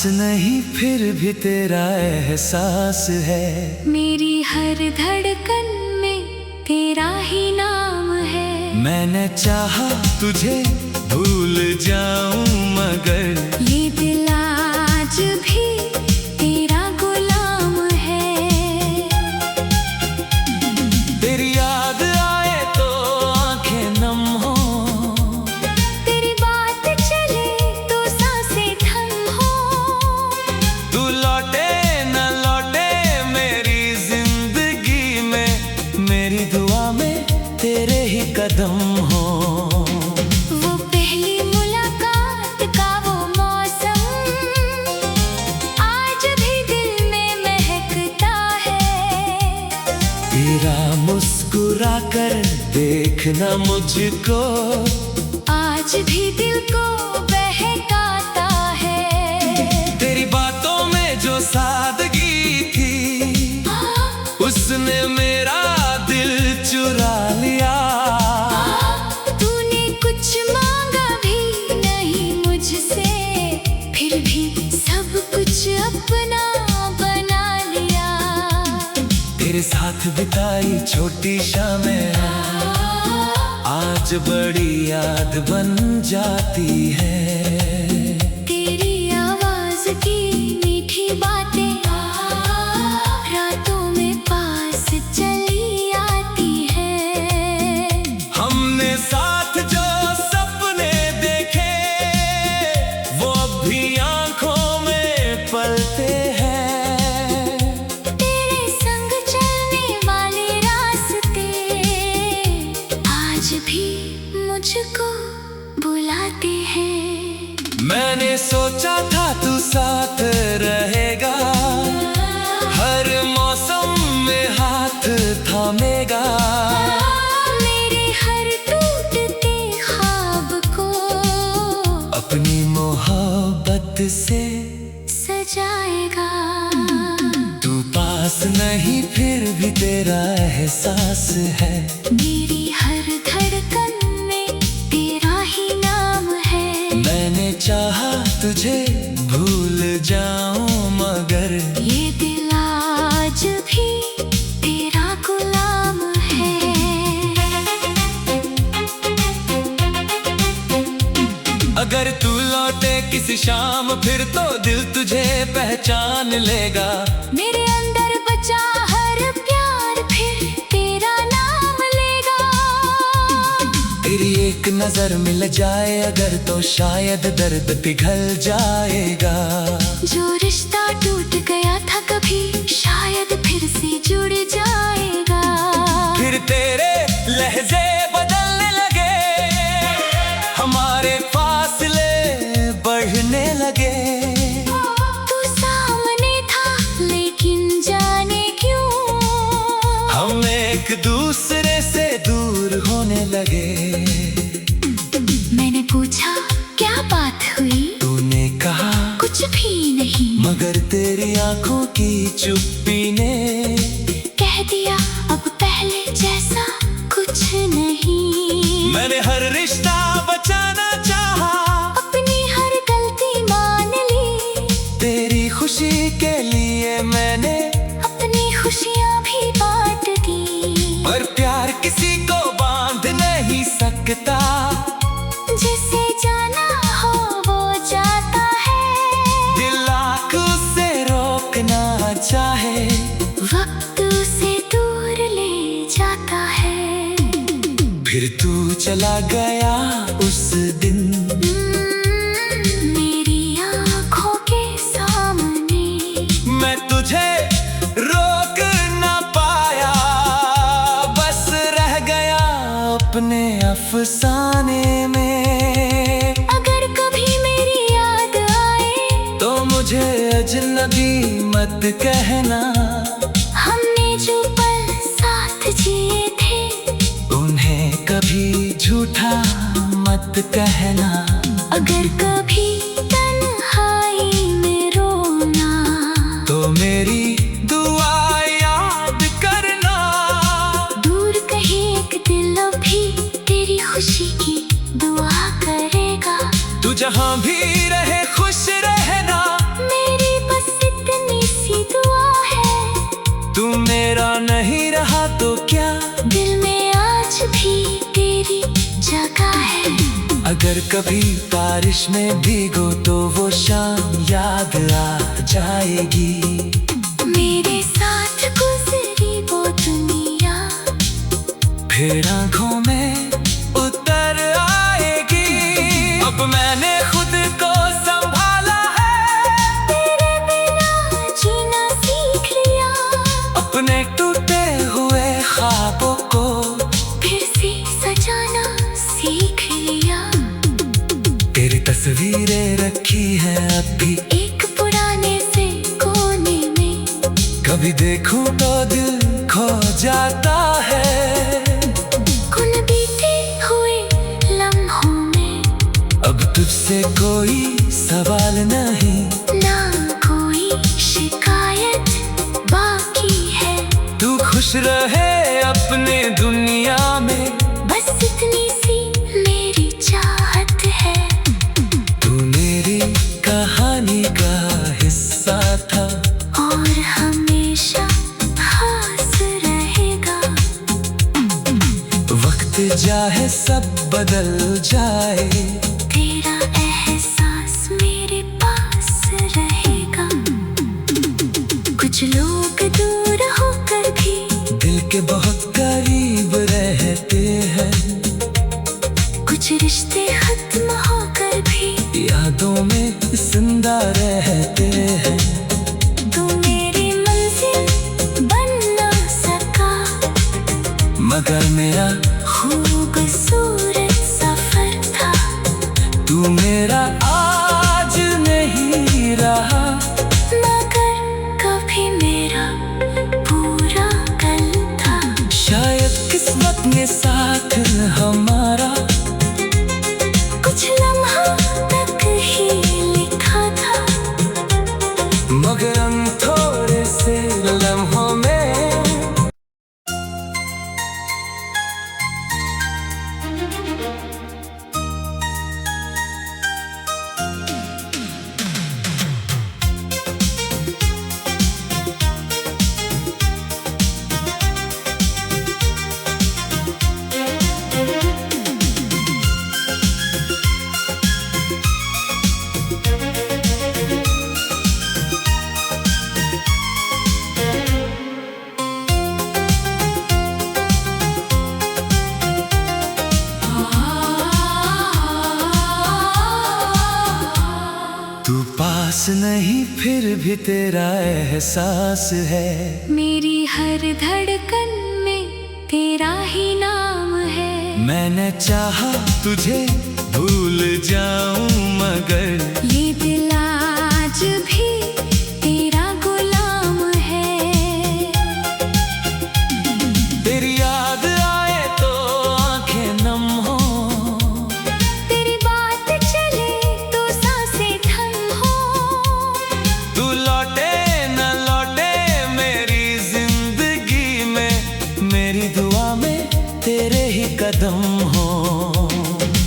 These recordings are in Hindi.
नहीं फिर भी तेरा एहसास है। मेरी हर धड़कन में तेरा ही नाम है। मैंने चाहा तुझे भूल जाऊं मगर ये दिल आज भी तेरा गुलाम है। तेरी याद आए तो आंखें नम हो, तेरी बात चले तो सांसें थम हो। तू लौटे न लौटे मेरी जिंदगी में, मेरी दुआ में तेरे ही कदम हो। वो पहली मुलाकात का वो मौसम आज भी दिल में महकता है। तेरा मुस्कुरा कर देखना मुझको आज भी दिल को बहकाता है। तेरी बातों में जो सादगी थी उसने मेरा दिल चुरा लिया। तूने कुछ मांगा भी नहीं मुझसे, फिर भी सब कुछ अपना बना लिया। तेरे साथ बिताई छोटी शामें आज बड़ी याद बन जाती है। तेरी आवाज की मीठी बातें रातों में पास चली आती है। हमने साथ जो सपने देखे वो अब भी आंखों में पलते हैं। तेरे संग चलने वाले रास्ते आज भी मुझको बुलाते हैं। मैंने सोचा था तू साथ रहेगा, हर मौसम में हाथ थामेगा। मेरे हर टूटते ख्वाब को अपनी मोहब्बत से सजाएगा। तू पास नहीं फिर भी तेरा एहसास है। मेरी हर धड़कन में तेरा ही नाम है। मैंने चाहा तुझे भूल जाऊं मगर ये दिल आज भी तेरा गुलाम है। अगर तू लौटे किसी शाम फिर तो दिल तुझे पहचान लेगा। मेरे अंदर बचा हर प्यार फिर तेरा नाम लेगा। तेरी एक नजर मिल जाए अगर तो शायद दर्द पिघल जाएगा। जो रिश्ता टूट गया था कभी शायद फिर से जुड़ जाएगा। फिर तेरे लहजे बदलने लगे, हमारे फासले बढ़ने लगे। तू सामने था लेकिन जाने क्यों हम एक दूसरे से दूर होने लगे। मैंने पूछा क्या बात हुई, तूने कहा कुछ भी नहीं। मगर तेरी आंखों की चुप्पी ने कह दिया अब पहले जैसा कुछ नहीं। मैंने हर रिश्ता बचाना चाहा, अपनी हर गलती मान ली। तेरी खुशी के लिए मैंने अपनी खुशियाँ भी बांट दी। पर प्यार किसी को बांध नहीं सकता। जिसे जाना हो वो जाता है। दिल आँख उसे रोकना चाहे, वक्त उसे दूर ले जाता है। फिर तू चला गया उस दिन मेरी आँखों के सामने। मैं तुझे रोक ना पाया, बस रह गया अपने अफसाने में। अगर कभी मेरी याद आए तो मुझे अजनबी मत कहना। हमने जो पल साथ जिए थे उन्हें कभी झूठा मत कहना। अगर कभी तन्हाई में रोना तो मेरी दुआ याद करना। दूर कहीं एक दिल भी तेरी खुशी की दुआ करेगा। तू जहाँ भी रहे खुश रहना। मेरा नहीं रहा तो क्या, दिल में आज भी तेरी जगह है। अगर कभी बारिश में भीगो तो वो शाम याद आ जाएगी। मेरे साथ गुजरी वो दुनिया फिर आंखों में उतर आएगी। अब मैंने खुद को संभाला है, तेरे बिना जीना सीख लिया। अपने टूटे हुए ख्वाबों को फिर से सजाना सीख लिया। तेरी तस्वीरें रखी हैं अब भी एक पुराने से कोने में, कभी देखूं तो दिल खो जाता है। कुल बीते हुए लम्हों में अब तुझसे कोई सवाल नहीं, ना कोई शिकायत बाकी है। तू खुश रहे अपने दुनिया में, बस इतनी सी मेरी चाहत है। तू मेरी कहानी का हिस्सा था और हमेशा खास रहेगा। वक्त चाहे सब बदल जाए, तेरा एहसास मेरे पास रहेगा। कुछ लोग दूर होकर भी दिल के बहुत करीब रहते हैं। कुछ रिश्ते खत्म होकर भी यादों में जिंदा रहते हैं। तू मेरी मंजिल बन ना सका, मगर मेरा खूबसूरत सफर था। तू मेरा आज नहीं रहा, मगर कभी मेरा पूरा कल था। शायद किस्मत ने साथ हमारा कुछ लम्हा तक ही लिखा था। मगर हम थोड़े से लम्हों में तू पास नहीं फिर भी तेरा एहसास है। मेरी हर धड़कन में तेरा ही नाम है। मैंने चाहा तुझे भूल जाऊं मगर ये दिल आज भी तेरा गुलाम है। तेरी याद आए तो आंखें नम हो, तेरी बात चले तो सांसें थम हो। तू लौटे न लौटे मेरी जिंदगी में, मेरी दुआ में तेरे ही कदम हो।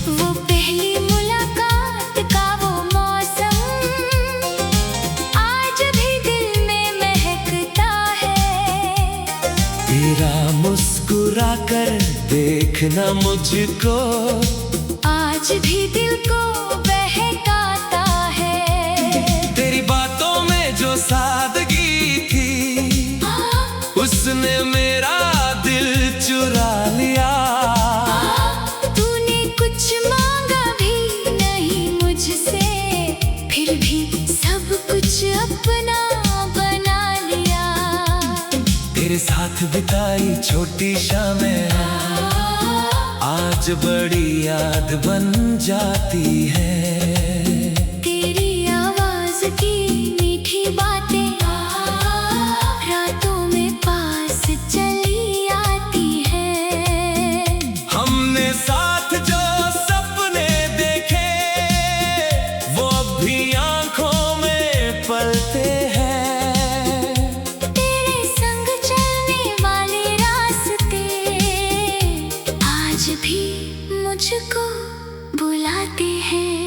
वो पहली मुलाकात का वो मौसम आज भी दिल में महकता है। तेरा मुस्कुरा कर देखना मुझको आज भी दिल को बहकाता है। तेरी बातों में जो सादगी थी, उसने मेरा दिल चुरा लिया। तूने कुछ मांगा भी नहीं मुझसे, फिर भी सब कुछ अपना बना लिया। तेरे साथ बिताई छोटी शामें आज बड़ी याद बन जाती है। तेरी आवाज की मीठी बातें रातों में पास चली आती है। हमने साथ जो सपने देखे वो अब भी आंखों में पलते हैं। तेरे संग चलने वाले रास्ते आज भी मुझको बुलाते हैं।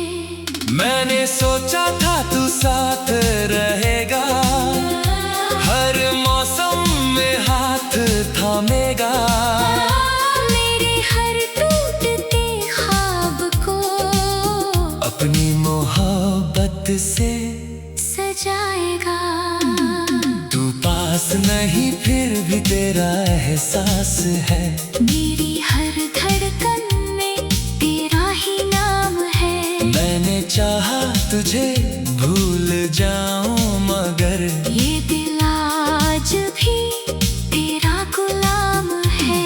मैंने सोचा था तू साथ रहेगा, हर मौसम में फिर भी तेरा एहसास है। मेरी हर धड़कन में तेरा ही नाम है। मैंने चाहा तुझे भूल जाऊं मगर ये दिल आज भी तेरा गुलाम है।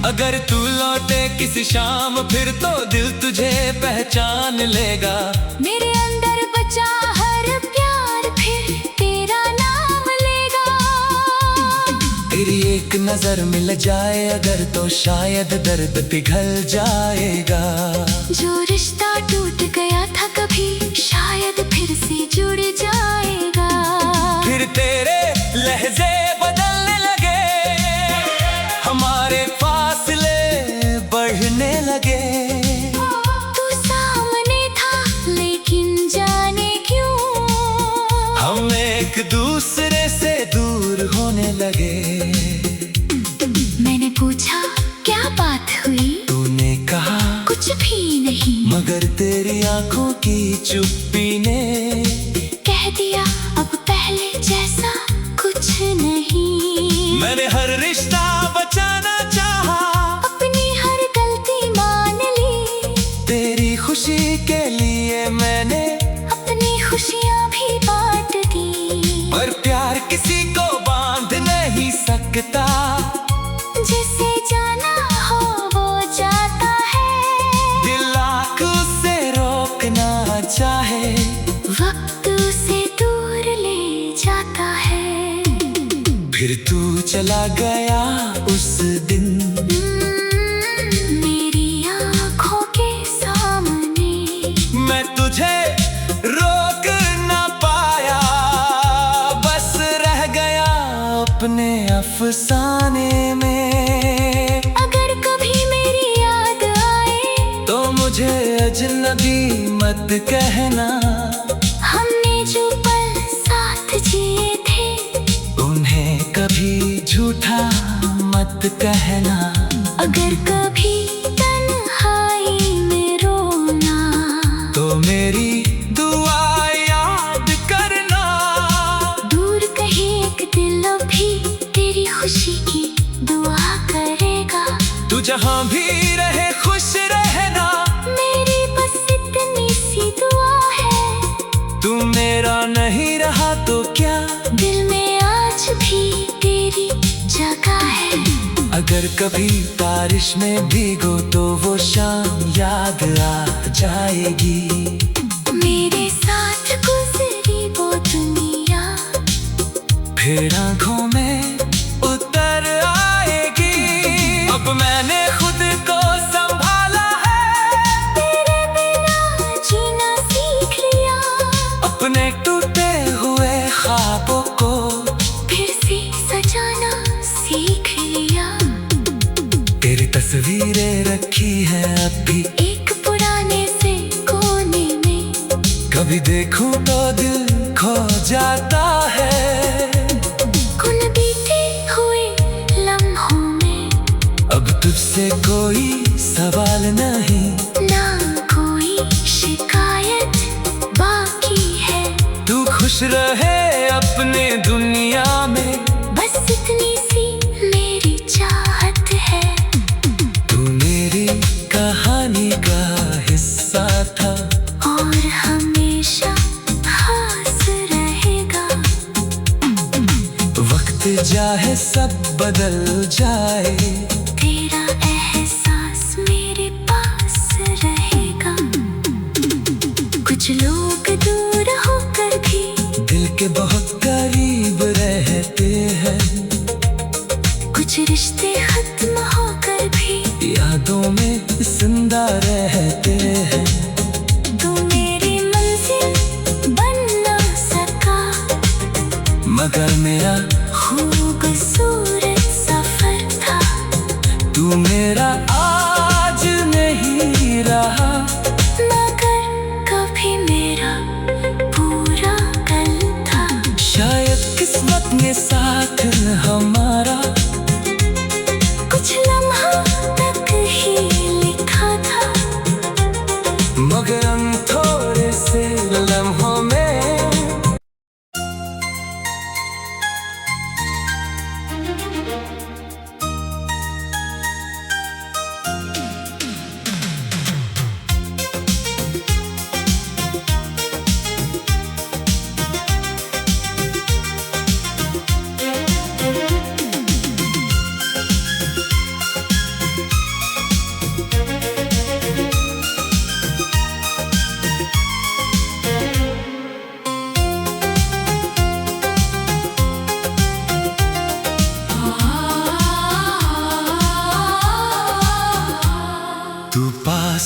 अगर तू लौटे किसी शाम फिर तो दिल तुझे पहचान लेगा। मेरे अंदर बचा हर प्यार फिर तेरा नाम लेगा। तेरी एक नजर मिल जाए अगर तो शायद दर्द पिघल जाएगा। जो रिश्ता टूट गया था कभी शायद फिर से जुड़ जाएगा। फिर तेरे लहजे बदलने लगे, हमारे फासले बढ़ने लगे। तू सामने था लेकिन जाने क्यों हम एक दूसरे से दूर होने लगे। मैंने पूछा क्या बात हुई, तूने कहा कुछ भी नहीं। मगर तेरी आंखों की चुप्पी ने कह दिया अब पहले जैसा कुछ नहीं। मैंने हर रिश्ता बचाना चाहा, अपनी हर गलती मान ली। तेरी खुशी के लिए मैंने अपनी खुशियाँ भी बांट दी। पर प्यार किसी को बांध नहीं सकता। जिसे जाना हो वो जाता है। दिल आँख उसे रोकना चाहे, वक्त उसे दूर ले जाता है। फिर तू चला गया उस दिन मेरी आँखों के सामने। मैं तुझे रोक ना पाया, बस रह गया अपने अफसाने में। अगर कभी मेरी याद आए तो मुझे अजनबी मत कहना। हमने जो पल साथ जिए थे उन्हें कभी झूठा मत कहना। अगर कभी तन्हाई में रोना तो मेरी दुआ याद करना। दूर कहीं एक दिल भी तेरी खुशी की दुआ करेगा। तू जहाँ भी रहे खुश रहना, मेरी बस इतनी सी दुआ है। तू मेरा नहीं रहा तो क्या, दिल में आज भी तेरी जगह है। अगर कभी बारिश में भीगो तो वो शाम याद आ जाएगी। मेरे साथ गुजरी वो दुनिया फिर आँखों में उतर आएगी। अब मैंने खुद को संभाला है, तेरे बिना जीना सीख लिया। अपने टूटे हुए ख्वाबों को फिर से सजाना सीख लिया। तेरी तस्वीरें रखी हैं अब भी एक पुराने से कोने में। कभी देखूं तो दिल खो जाता है। कुल बीते हुए लम्हों में अब तुझसे कोई सवाल नहीं, ना कोई शिकायत बाकी है। तू खुश रहे अपने दुनिया में, बस इतनी सी मेरी चाहत है। तू मेरी कहानी का हिस्सा था और हमेशा खास रहेगा। वक्त चाहे सब बदल जाए, तेरा एहसास मेरे पास रहेगा। कुछ लोग दूर होकर भी दिल के बहुत करीब रहते हैं। कुछ रिश्ते खत्म होकर भी यादों में जिंदा रहते हैं। तू मेरी मंजिल बन ना सका, मगर मेरा खूबसूरत सफर था। तू मेरा आज नहीं रहा, मगर कभी मेरा पूरा कल था। शायद किस्मत ने साथ हमारा कुछ लम्हा तक ही लिखा था। मगर हम थोड़े से लम्हों में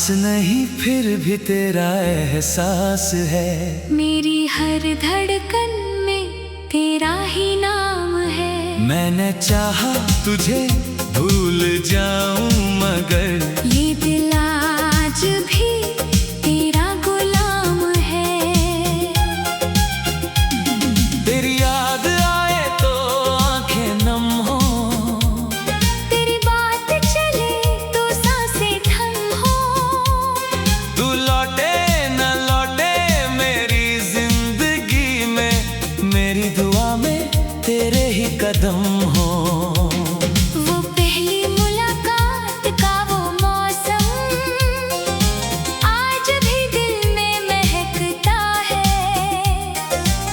नहीं फिर भी तेरा एहसास है। मेरी हर धड़कन में तेरा ही नाम है। मैंने चाहा तुझे भूल जाऊं मगर ये दिल आज भी तेरा गुलाम है। तेरी याद आए तो आंखें नम हो, तेरी बात चले तो सांसें थम हो। तू लौटे न लौटे मेरी जिंदगी में, मेरी दुआ में तेरे ही कदम हो। वो पहली मुलाकात का वो मौसम आज भी दिल में महकता है।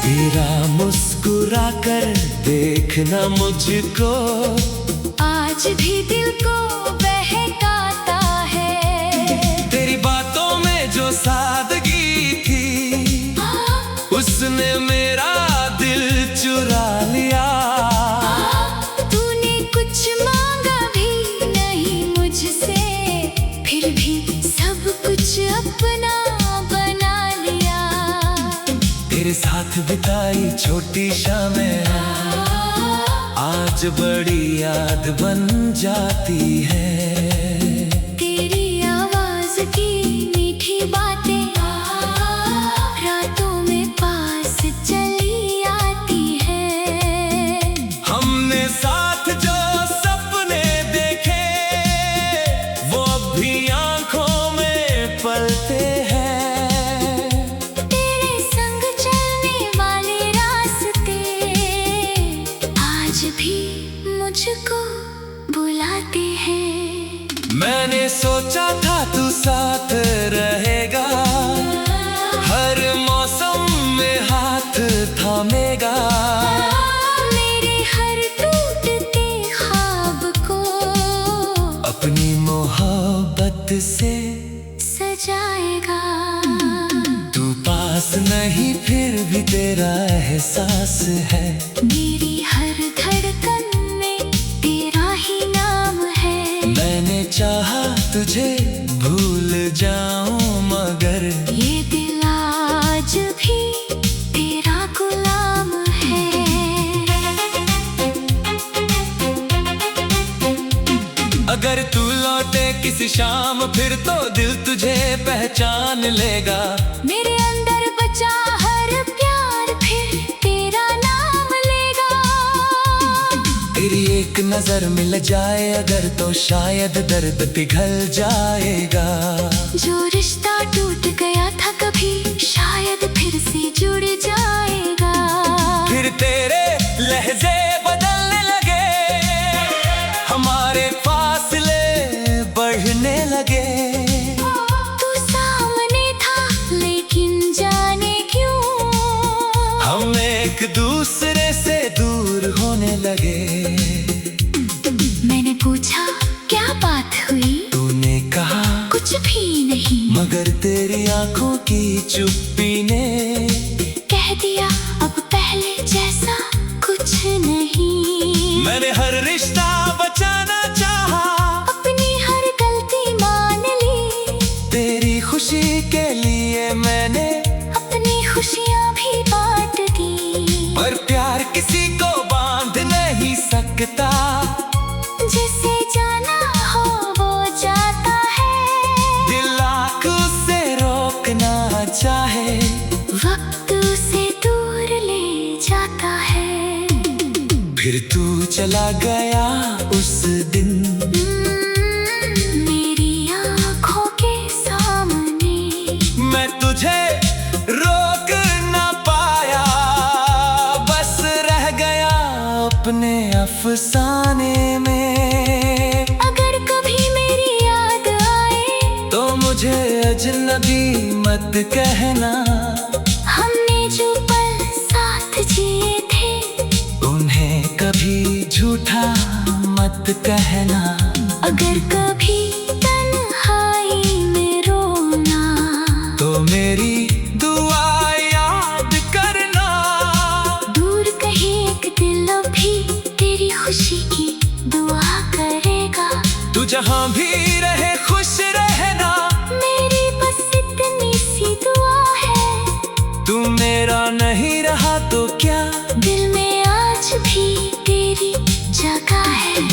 तेरा मुस्कुरा कर देखना मुझको आज भी दिल को बहकाता है। तेरी बातों में जो सादगी थी उसने मेरा दिल चुरा लिया। तूने कुछ मांगा भी नहीं मुझसे, फिर भी सब कुछ अपना बना लिया। तेरे साथ बिताई छोटी शामें आज बड़ी याद बन जाती है। तेरी आवाज की मीठी बातें रातों में पास चली आती है। हमने साथ जो सपने देखे वो अब भी आंखों में पलते हैं। तेरे संग चलने वाले रास्ते आज भी मुझको बुलाते हैं। मैंने सोचा था तू साथ रहेगा, हर मौसम में हाथ थामेगा। मेरे हर टूटते ख्वाब को अपनी मोहब्बत से सजाएगा। तू पास नहीं फिर भी तेरा एहसास है। मेरी हर धड़कन में तेरा ही नाम है। मैंने चाहा तुझे भूल जाऊं मगर ये दिल आज भी तेरा गुलाम है। अगर तू लौटे किसी शाम फिर तो दिल तुझे पहचान लेगा। मेरे अंदर बचा हर प्यार फिर तेरा नाम लेगा। तेरी एक नजर मिल जाए अगर तो शायद दर्द पिघल जाएगा। जो रिश्ता टूट गया था कभी शायद फिर से जुड़ जाएगा। फिर तेरे लहजे बदलने लगे, हमारे फासले बढ़ने लगे। तू सामने था लेकिन जाने क्यों हम एक दूसरे से दूर होने लगे। मैंने पूछा क्या बात हुई, तूने कहा कुछ भी नहीं। मगर तेरी आंखों की चुप्पी ने कह दिया अब पहले जैसा कुछ नहीं। मैंने हर रिश्ता बचाना चाहा, अपनी हर गलती मान ली। तेरी खुशी के लिए मैंने अपनी खुशियाँ भी बांट दी। पर प्यार किसी को बांध नहीं सकता। जिसे जाना हो वो जाता है। दिल आँख उसे रोकना चाहे, वक्त उसे दूर ले जाता है। फिर तू चला गया उस दिन मेरी आँखों के सामने। मैं तुझे रोक ना पाया, बस रह गया अपने अफसाने में। अगर कभी मेरी याद आए तो मुझे अजनबी मत कहना। हमने जो पल साथ जिए थे उन्हें कभी झूठा मत कहना। अगर कभी तन्हाई में रोना तो मेरी दुआ याद करना। दूर कहीं एक दिल भी तेरी खुशी की दुआ करेगा। तू जहाँ भी रहे खुश रहना। मेरा नहीं रहा तो क्या, दिल में आज भी तेरी जगह है।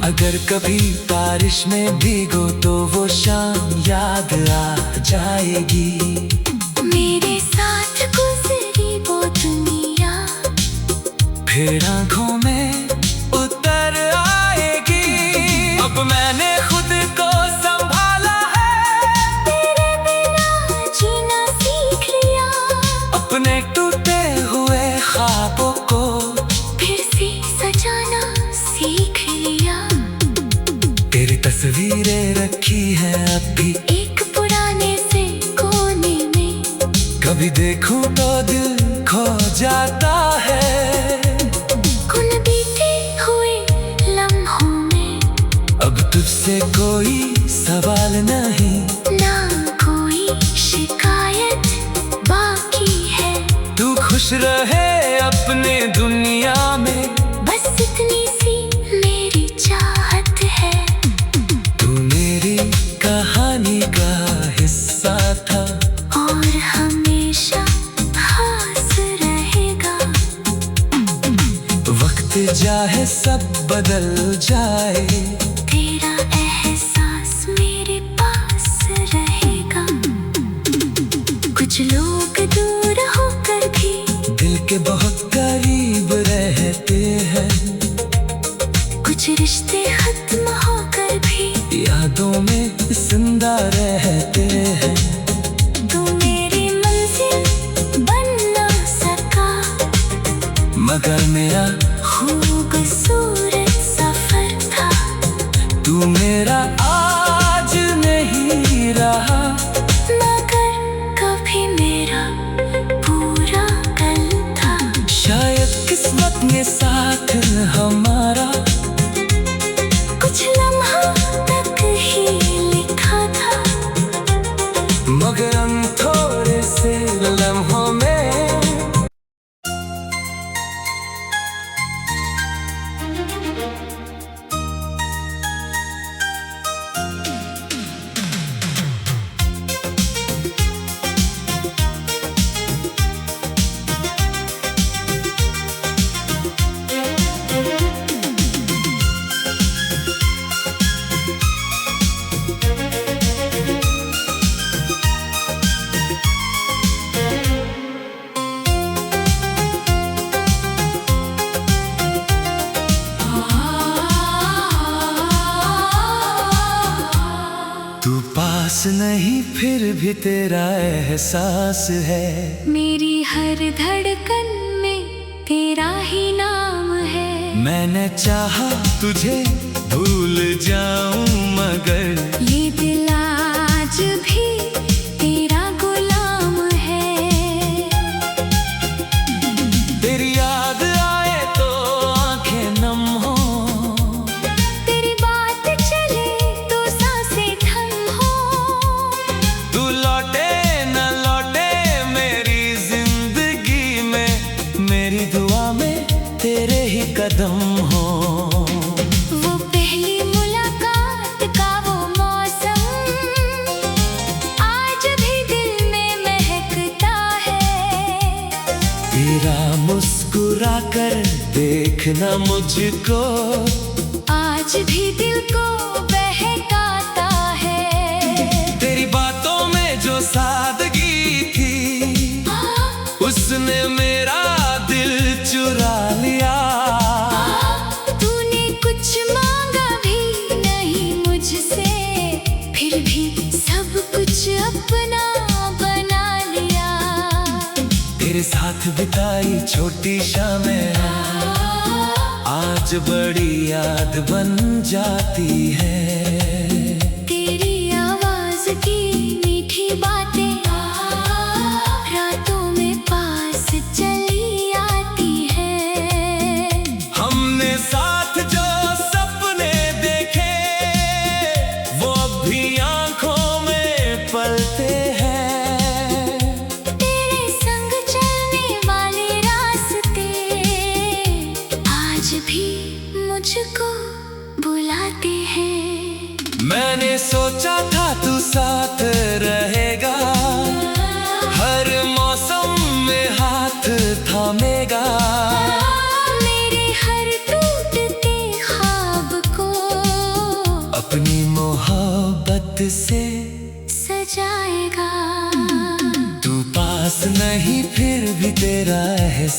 अगर कभी बारिश में भीगो तो वो शाम याद आ जाएगी। मेरे साथ गुजरी वो दुनिया फिर आँखों में उतर आएगी। अब मैंने खुद को संभाला है, तेरे बिना जीना सीख लिया। अपने टूटे हुए ख्वाबों को फिर से सजाना सीख लिया। तेरी तस्वीरें रखी हैं अब भी एक पुराने से कोने में, कभी देखूं तो दिल खो जाता है। कुल बीते हुए लम्हों में अब तुझसे कोई सवाल नहीं, ना कोई शिकायत बाकी है। तू खुश रहे अपने दुनिया में, बस इतनी सी मेरी चाहत है। तू मेरी कहानी का हिस्सा था और हमेशा खास रहेगा। वक्त चाहे सब बदल जाए, तेरा एहसास मेरे पास रहेगा। कुछ लोग दूर होकर भी दिल के बहुत करीब रहते हैं। कुछ रिश्ते खत्म होकर भी यादों में जिंदा रहते हैं। तू मेरी मंजिल बन ना सका, मगर मेरा खूबसूरत सफर था। तू मेरा आज नहीं रहा, मगर कभी मेरा पूरा कल था। शायद किस्मत ने साथ हमारा कुछ लम्हा तक ही लिखा था, मगर हम थोड़े से लम्हों में तू पास नहीं फिर भी तेरा एहसास है। मेरी हर धड़कन में तेरा ही नाम है। मैंने चाहा तुझे भूल जाऊं मगर ये दिल आज भी तेरा गुलाम है। तेरी याद आए तो आंखें नम हो, तेरी बात चले तो सांसें थम हो। तू लौटे न लौटे मेरी जिंदगी में, मेरी दुआ में तेरे ही कदम हो। वो पहली मुलाकात का वो मौसम आज भी दिल में महकता है। तेरा मुस्कुरा कर देखना मुझको आज भी दिल को बहकाता है। तेरी बातों में जो सादगी थी, उसने मेरा दिल चुरा लिया। तूने कुछ मांगा भी नहीं मुझसे, फिर भी सब कुछ अपना बना लिया। तेरे साथ बिताई छोटी शामें आज बड़ी याद बन जाती है। तेरी आवाज की मीठी बातें रातों में पास चली आती है। हमने साथ जो सपने देखे वो अब भी आंखों में पलते हैं। तेरे संग चलने वाले रास्ते आज भी मुझको बुलाते हैं। मैंने सोचा था तू साथ रहेगा, हर मौसम में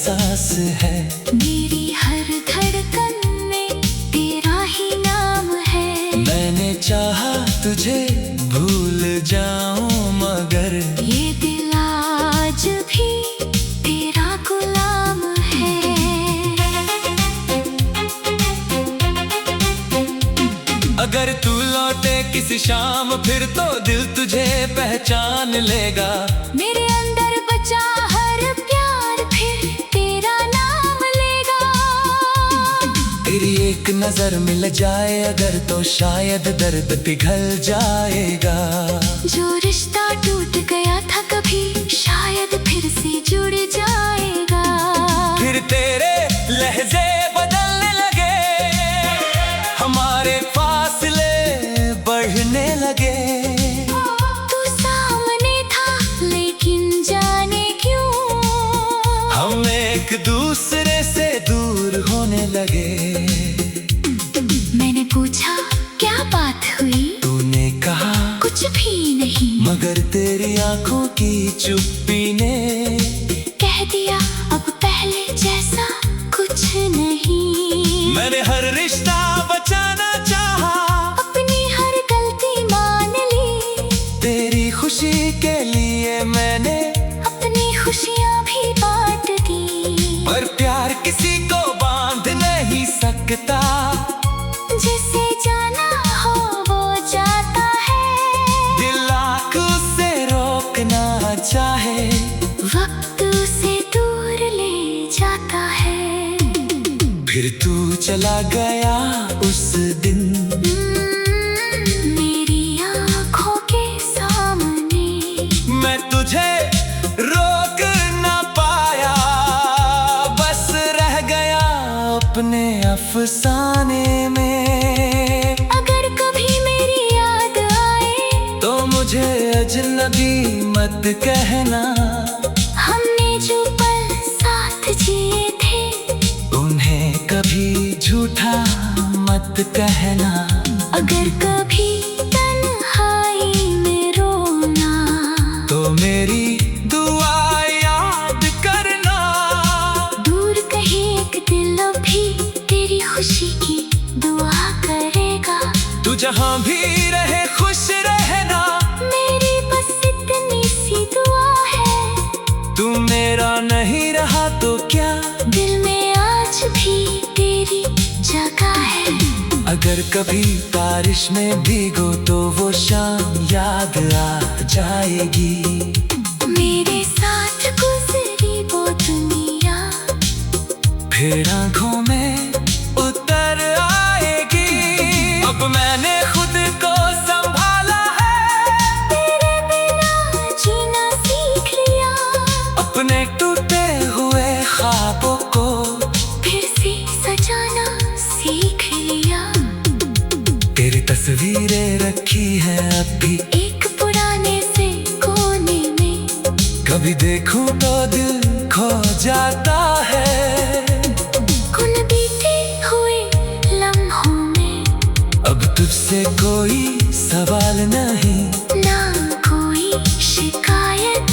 एहसास है। मेरी हर धड़कन में तेरा ही नाम है। मैंने चाहा तुझे भूल जाऊं मगर ये दिल आज भी तेरा गुलाम है। अगर तू लौटे किसी शाम फिर तो दिल तुझे पहचान लेगा। मेरे अंदर बचा हर प्यार फिर तेरा नाम लेगा। तेरी एक नजर मिल जाए अगर तो शायद दर्द पिघल जाएगा। जो रिश्ता टूट गया था कभी शायद फिर से जुड़ जाएगा। फिर तेरे लहजे बदलने लगे, हमारे फासले बढ़ने लगे। तू सामने था लेकिन जाने क्यों हम एक दूसरे से दूर होने लगे। मैंने पूछा क्या बात हुई, तूने कहा कुछ भी नहीं। मगर तेरी आंखों की चुप्पी ने कह दिया अब पहले जैसा कुछ नहीं। मैंने हर रिश्ता बचाना चाहा, अपनी हर गलती मान ली। तेरी खुशी के लिए मैंने अपनी खुशियाँ भी बांट दी। पर प्यार किसी को बांध नहीं सकता। जिसे जाना हो वो जाता है। दिल आँख उसे रोकना चाहे, वक्त उसे दूर ले जाता है। फिर तू चला गया उस दिन मेरी आँखों के सामने। मैं तुझे रोक ना पाया, बस रह गया अपने अफसाने में। अगर कभी मेरी याद आए तो मुझे अजनबी मत कहना। हमने जो पल साथ जिए थे उन्हें कभी झूठा मत कहना। अगर कभी तन्हाई में रोना तो मेरी दुआ याद करना। दूर कहीं एक दिल भी तेरी खुशी की दुआ करेगा। तू जहाँ भी रहे खुश रहना, मेरी बस इतनी सी दुआ है। तू मेरा नहीं रहा तो क्या, दिल में आज भी तेरी जगह है। अगर कभी बारिश में भीगो तो वो शाम याद आ जाएगी। मेरे साथ गुजरी वो दुनिया फिर आंखों में उतर आएगी। अब मैंने खुद को संभाला है, तेरे बिना जीना सीख लिया। अपने टूटे हुए ख्वाबों को फिर से सजाना सीख लिया। तेरी तस्वीरें रखी है अब भी एक पुराने से कोने में। कभी देखूं तो दिल खो जाता है। कुल बीते हुए लम्हों में अब तुझसे कोई सवाल नहीं, ना कोई शिकायत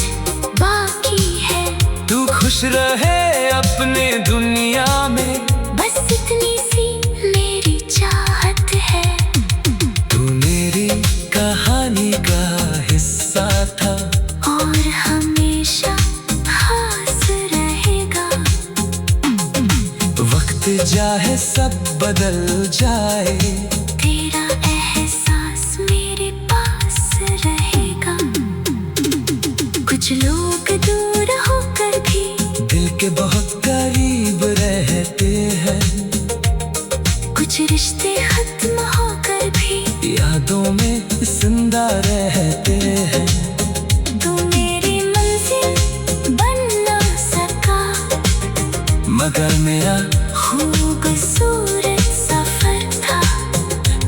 बाकी है। तू खुश रहे अपने दुनिया में, बस इतनी सी मेरी चाहत है। तू मेरी कहानी का हिस्सा था और हमेशा खास रहेगा। वक्त चाहे सब बदल जाए, तेरा एहसास मेरे पास रहेगा। कुछ लोग दूर होकर भी दिल के बहुत करीब रहते हैं। कुछ रिश्ते खत्म होकर भी यादों में जिंदा रहते हैं। तू मेरी मंजिल बन ना सका, मगर मेरा खूबसूरत सफर था।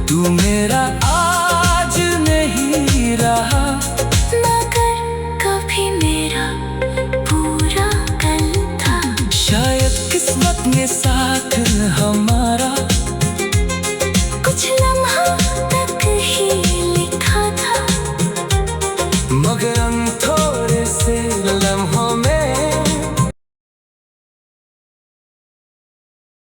तू मेरा आज नहीं रहा, मगर कभी मेरा पूरा कल था। शायद किस्मत ने साथ हमारा